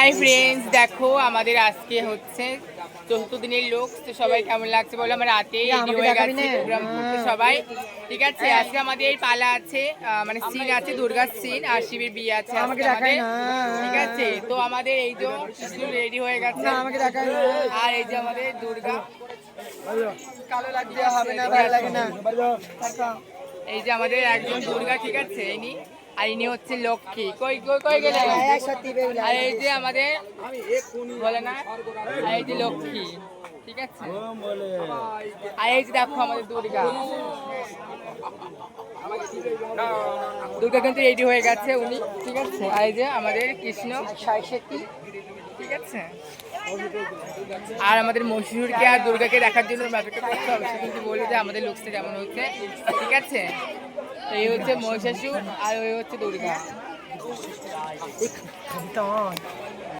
Hi friends, দেখো আমাদের আজকে হচ্ছে চতুর্থ দিনের লোক। তো সবাই কেমন লাগছে বলো? আমরা রাতে রেডি হয়ে গেছি প্রোগ্রাম করতে সবাই, ঠিক আছে। আজকে আমাদের পালা আছে, মানে সিন আছে, দুর্গার সিন আর শিবের বিয়ে আছে আজকে আমাদের, ঠিক আছে। তো আমাদের এই যে কৃষ্ণ রেডি হয়ে গেছে আর এই যে আমাদের দুর্গা, কালো লাগছে হবে না, ভালো লাগে না। এই যে আমাদের একজন দুর্গা, ঠিক আছে, ইনি, আর ইনি হচ্ছে লক্ষ্মী। কই কই কই গেলে? আর এই যে আমাদের বলে না, আর এই যে লক্ষ্মী, ঠিক আছে। আর এই যে দেখো আমাদের দুর্গা, দুর্গা কিন্তু রেডি হয়ে গেছে উনি, ঠিক আছে। আর এই যে আমাদের কৃষ্ণ, ঠিক আছে। আর আমাদের মহিষাসুরকে আর দুর্গাকে দেখার জন্য অপেক্ষা করতে হবে। সে কিন্তু বললো যে আমাদের লুকসটা কেমন হচ্ছে, ঠিক আছে। তো এই হচ্ছে মহিষাসুর আর ওই হচ্ছে দুর্গা।